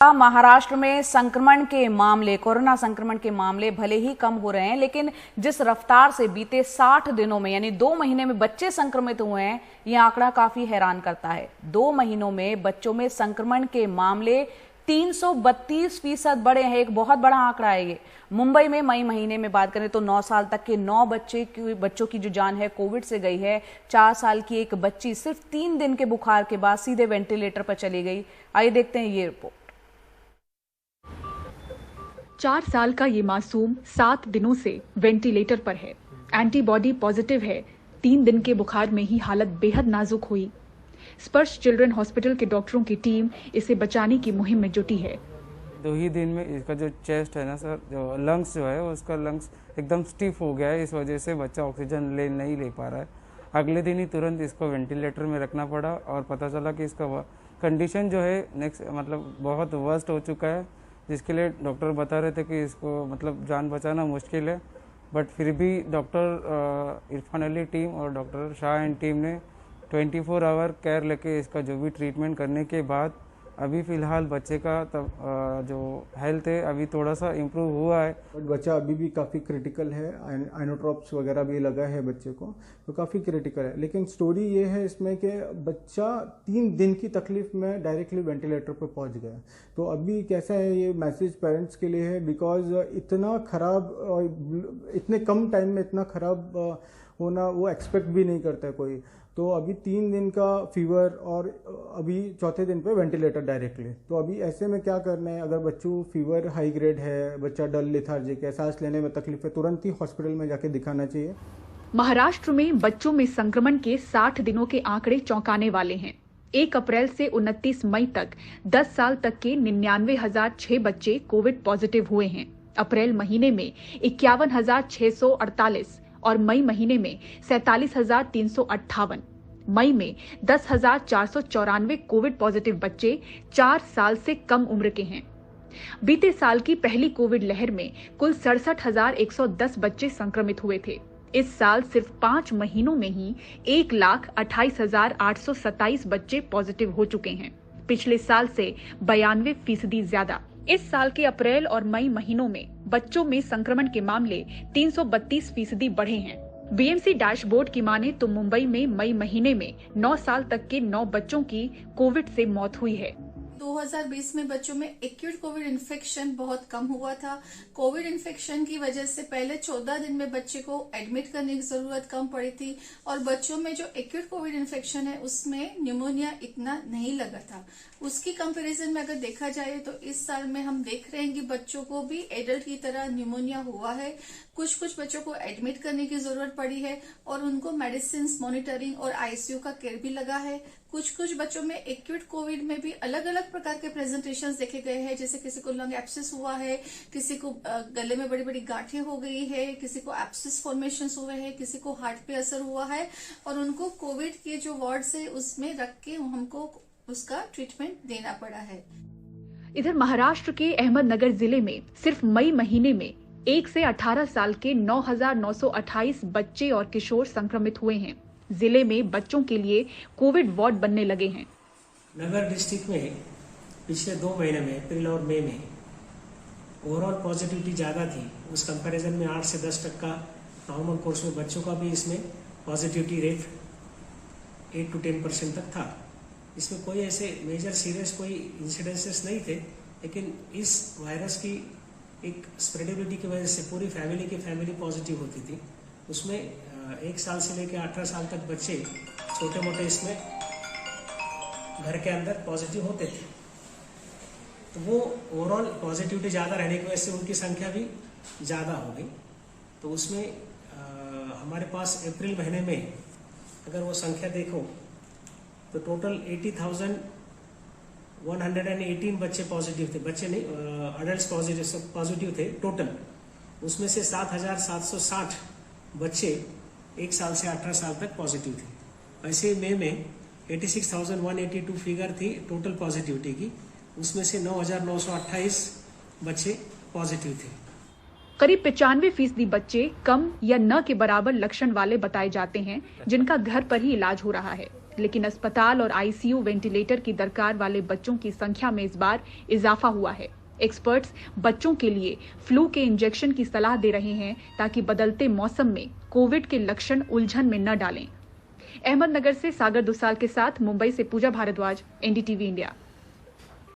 महाराष्ट्र में संक्रमण के मामले, कोरोना संक्रमण के मामले भले ही कम हो रहे हैं, लेकिन जिस रफ्तार से बीते 60 दिनों में यानी 2 महीने में बच्चे संक्रमित हुए हैं, यह आंकड़ा काफी हैरान करता है। 2 महीनों में बच्चों में संक्रमण के मामले 332% बढ़े हैं। एक बहुत बड़ा आंकड़ा है ये। मुंबई में मई महीने में बात करें तो 9 साल तक के 9 बच्चों की जो जान है कोविड से गई है। 4 साल की एक बच्ची सिर्फ 3 दिन के बुखार के बाद सीधे वेंटिलेटर पर चली गई। आइए देखते हैं ये रिपोर्ट। 4 साल का ये मासूम 7 दिनों से वेंटिलेटर पर है। एंटीबॉडी पॉजिटिव है। 3 दिन के बुखार में ही हालत बेहद नाजुक हुई। स्पर्श चिल्ड्रन हॉस्पिटल के डॉक्टरों की टीम इसे बचाने की मुहिम में जुटी है। 2 ही दिन में इसका जो चेस्ट है ना सर, जो लंग्स जो है उसका लंग्स एकदम स्टिफ हो गया है। इस वजह से बच्चा ऑक्सीजन नहीं ले पा रहा है। अगले दिन ही तुरंत इसको वेंटिलेटर में रखना पड़ा और पता चला कि इसका कंडीशन जो है नेक्स्ट बहुत वर्स्ट हो चुका है, जिसके लिए डॉक्टर बता रहे थे कि इसको जान बचाना मुश्किल है। बट फिर भी डॉक्टर इरफान अली टीम और डॉक्टर शाह एंड टीम ने 24 आवर केयर लेके इसका जो भी ट्रीटमेंट करने के बाद अभी फ़िलहाल बच्चे का जो हेल्थ है अभी थोड़ा सा इम्प्रूव हुआ है। बट बच्चा अभी भी काफ़ी क्रिटिकल है। आइनोट्रॉप्स वगैरह भी लगा है बच्चे को, तो काफ़ी क्रिटिकल है। लेकिन स्टोरी ये है इसमें कि बच्चा 3 दिन की तकलीफ में डायरेक्टली वेंटिलेटर पर पहुंच गया। तो अभी कैसा है ये मैसेज पेरेंट्स के लिए है, बिकॉज इतना ख़राब, इतने कम टाइम में इतना ख़राब होना वो एक्सपेक्ट भी नहीं करता है कोई। तो अभी 3 दिन का फीवर और अभी चौथे दिन पे वेंटिलेटर डायरेक्टली। तो अभी ऐसे में क्या करना है, अगर बच्चों फीवर हाई ग्रेड है, बच्चा डल लेथार्जिक है, सांस लेने में तकलीफ है, तुरंत ही हॉस्पिटल में जाके दिखाना चाहिए। महाराष्ट्र में बच्चों में संक्रमण के 60 दिनों के आंकड़े चौंकाने वाले हैं। 1 अप्रैल से 29 मई तक 10 साल तक के 99,006 बच्चे कोविड पॉजिटिव हुए हैं। अप्रैल महीने में 51,648 और मई महीने में 47,358। मई में 10,494 कोविड पॉजिटिव बच्चे 4 साल से कम उम्र के हैं। बीते साल की पहली कोविड लहर में कुल 67,110 बच्चे संक्रमित हुए थे। इस साल सिर्फ 5 महीनों में ही 1,28,827 बच्चे पॉजिटिव हो चुके हैं। पिछले साल से 92% ज्यादा। इस साल के अप्रैल और मई महीनों में बच्चों में संक्रमण के मामले 332% बढ़े हैं। बीएमसी डैशबोर्ड की माने तो मुंबई में मई महीने में 9 साल तक के 9 बच्चों की कोविड से मौत हुई है। 2020 में बच्चों में एक्यूट कोविड इन्फेक्शन बहुत कम हुआ था। कोविड इन्फेक्शन की वजह से पहले 14 दिन में बच्चे को एडमिट करने की जरूरत कम पड़ी थी और बच्चों में जो एक्यूट कोविड इन्फेक्शन है उसमें न्यूमोनिया इतना नहीं लगा था। उसकी कंपैरिजन में अगर देखा जाए तो इस साल में हम देख रहे हैं कि बच्चों को भी एडल्ट की तरह न्यूमोनिया हुआ है। कुछ बच्चों को एडमिट करने की जरूरत पड़ी है और उनको मेडिसिन मॉनिटरिंग और आईसीयू का केयर भी लगा है। कुछ बच्चों में एक्यूट कोविड में भी अलग अलग प्रकार के प्रेजेंटेशंस देखे गए हैं, जैसे किसी को लंग एब्सिस हुआ है, किसी को गले में बड़ी बड़ी गांठें हो गई है, किसी को एब्सिस फॉर्मेशंस हुए हैं, किसी को हार्ट पे असर हुआ है और उनको कोविड के जो वार्ड्स है उसमें रख के हमको उसका ट्रीटमेंट देना पड़ा है। इधर महाराष्ट्र के अहमदनगर जिले में सिर्फ मई महीने में 1 से 18 साल के 9,928 बच्चे और किशोर संक्रमित हुए हैं। जिले में बच्चों के लिए कोविड वार्ड बनने लगे हैं। नगर डिस्ट्रिक्ट में पिछले 2 महीने में अप्रैल और मई में ओवरऑल पॉजिटिविटी ज़्यादा थी। उस कंपैरिजन में 8 से 10% नॉर्मल कोर्स में बच्चों का भी इसमें पॉजिटिविटी रेट 8 to 10% तक था। इसमें कोई ऐसे मेजर सीरियस कोई इंसिडेंसेस नहीं थे, लेकिन इस वायरस की एक स्प्रेडेबिलिटी की वजह से पूरी फैमिली पॉजिटिव होती थी। उसमें 1 साल से लेकर 18 साल तक बच्चे छोटे मोटे इसमें घर के अंदर पॉजिटिव होते थे। तो वो ओवरऑल पॉजिटिविटी ज़्यादा रहने की वजह से उनकी संख्या भी ज़्यादा हो गई। तो उसमें हमारे पास अप्रैल महीने में अगर वो संख्या देखो तो टोटल 80,118 बच्चे पॉजिटिव थे। बच्चे नहीं, अडल्ट पॉजिटिव थे टोटल। उसमें से 7,760 बच्चे 1 साल से 18 साल तक पॉजिटिव थे। वैसे मई में 86,182 फिगर थी टोटल पॉजिटिविटी की। उसमें से 9,928 बच्चे पॉजिटिव थे। करीब 95% बच्चे कम या न के बराबर लक्षण वाले बताए जाते हैं, जिनका घर पर ही इलाज हो रहा है। लेकिन अस्पताल और आईसीयू वेंटिलेटर की दरकार वाले बच्चों की संख्या में इस बार इजाफा हुआ है। एक्सपर्ट्स बच्चों के लिए फ्लू के इंजेक्शन की सलाह दे रहे हैं ताकि बदलते मौसम में कोविड के लक्षण उलझन में न डालें। अहमदनगर से सागर दुसाल के साथ मुंबई से पूजा भारद्वाज, एनडीटीवी इंडिया।